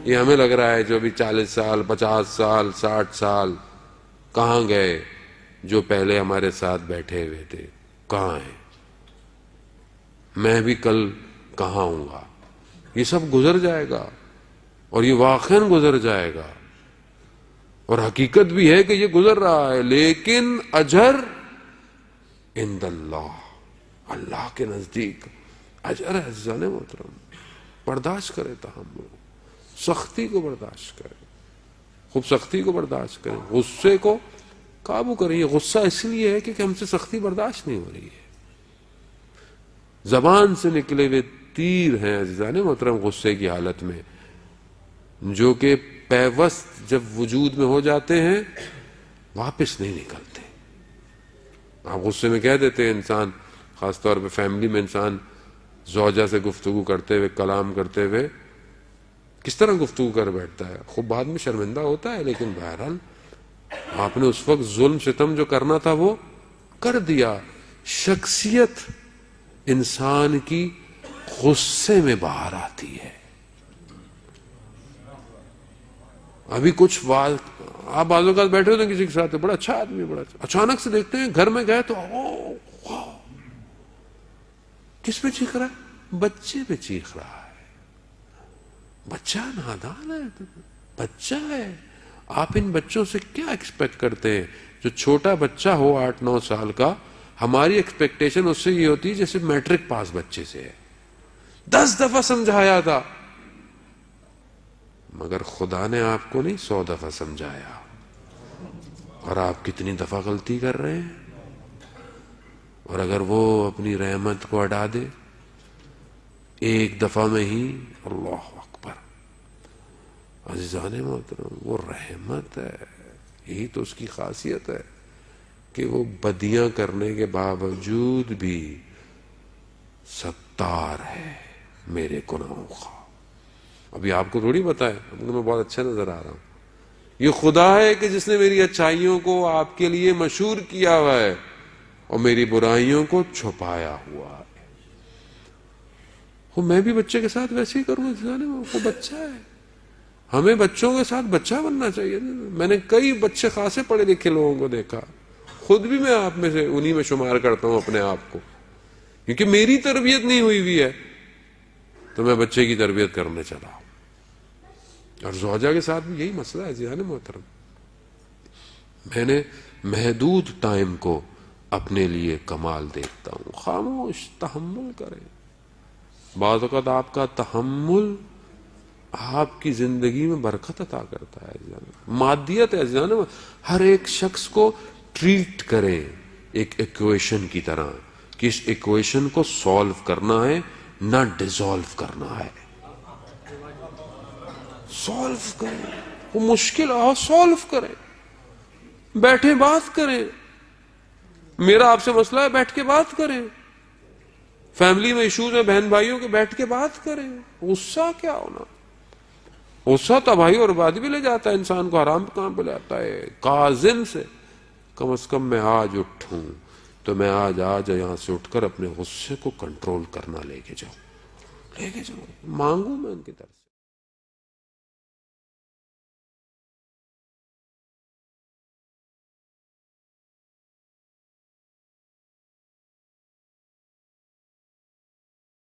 یہ ہمیں لگ رہا ہے جو ابھی 40 سال 50 سال 60 سال کہاں گئے جو پہلے ہمارے ساتھ بیٹھے ہوئے تھے، کہاں ہیں؟ میں بھی کل کہاں ہوں گا؟ یہ سب گزر جائے گا، اور یہ واقعاً گزر جائے گا، اور حقیقت بھی ہے کہ یہ گزر رہا ہے، لیکن اجر عند اللہ، اللہ کے نزدیک اجر ہے۔ عزیزان محترم، برداشت کرے تحمل، سختی کو برداشت کرے، خوب سختی کو برداشت کرے، غصے کو قابو کریں۔ یہ غصہ اس لیے ہے کہ ہم سے سختی برداشت نہیں ہو رہی ہے، زبان سے نکلے ہوئے تیر ہیں عزیزان محترم غصے کی حالت میں، جو کہ پیوست جب وجود میں ہو جاتے ہیں واپس نہیں نکلتے۔ آپ غصے میں کہہ دیتے ہیں، انسان خاص طور پہ فیملی میں انسان زوجہ سے گفتگو کرتے ہوئے، کلام کرتے ہوئے کس طرح گفتگو کر بیٹھتا ہے، خوب بعد میں شرمندہ ہوتا ہے، لیکن بہرحال آپ نے اس وقت ظلم ستم جو کرنا تھا وہ کر دیا۔ شخصیت انسان کی غصے میں باہر آتی ہے۔ ابھی کچھ آپ بعض اوقات بیٹھے ہوتے ہیں کسی کے ساتھ، بڑا اچھا آدمی، بڑا اچھا، اچانک سے دیکھتے ہیں گھر میں گئے تو کس پہ چیخ رہا ہے؟ بچے پہ چیخ رہا ہے۔ بچہ نادان ہے، بچہ ہے۔ آپ ان بچوں سے کیا ایکسپیکٹ کرتے ہیں؟ جو چھوٹا بچہ ہو 8-9 سال کا، ہماری ایکسپیکٹیشن اس سے یہ ہوتی ہے جیسے میٹرک پاس بچے سے ہے۔ 10 دفعہ سمجھایا تھا، مگر خدا نے آپ کو نہیں 100 دفعہ سمجھایا، اور آپ کتنی دفعہ غلطی کر رہے ہیں۔ اور اگر وہ اپنی رحمت کو اڑا دے ایک دفعہ میں ہی، اللہ اکبر، عزیزان محترم وہ رحمت ہے، یہی تو اس کی خاصیت ہے کہ وہ بدیاں کرنے کے باوجود بھی ستار ہے میرے گناہوں کا۔ ابھی آپ کو تھوڑی پتا ہے، اب میں بہت اچھا نظر آ رہا ہوں۔ یہ خدا ہے کہ جس نے میری اچھائیوں کو آپ کے لیے مشہور کیا ہوا ہے اور میری برائیوں کو چھپایا ہوا ہے۔ میں بھی بچے کے ساتھ ویسے ہی کروں، وہ بچہ ہے، ہمیں بچوں کے ساتھ بچہ بننا چاہیے۔ میں نے کئی بچے خاصے پڑھے لکھے لوگوں کو دیکھا، خود بھی میں آپ میں سے انہی میں شمار کرتا ہوں اپنے آپ کو، کیونکہ میری تربیت نہیں ہوئی ہوئی ہے تو میں بچے کی تربیت کرنے چلا ہوں۔ اور زوجہ کے ساتھ بھی یہی مسئلہ ہے عزیزان محترم۔ میں نے محدود ٹائم کو اپنے لیے کمال دیکھتا ہوں۔ خاموش تحمل کریں۔ بعض اوقات آپ کا تحمل آپ کی زندگی میں برکت عطا کرتا ہے عزیزان، مادیت ہے عزیزان۔ ہر ایک شخص کو ٹریٹ کریں ایک ایکویشن کی طرح کہ اس ایکویشن کو سولو کرنا ہے، نہ ڈیزولو کرنا ہے۔ سولو کریں، وہ مشکل ہے، سولو کریں، بیٹھے بات کریں۔ میرا آپ سے مسئلہ ہے، بیٹھ کے بات کریں۔ فیملی میں ایشوز ہیں بہن بھائیوں کے، بیٹھ کے بات کریں۔ غصہ کیا ہونا؟ غصہ تباہی اور بربادی بھی لے جاتا ہے انسان کو، حرام کام پہ لے جاتا ہے۔ کاظم سے کم از کم میں آج اٹھوں تو میں آج یہاں سے اٹھ کر اپنے غصے کو کنٹرول کرنا لے کے جاؤں، مانگوں میں ان کی طرف سے۔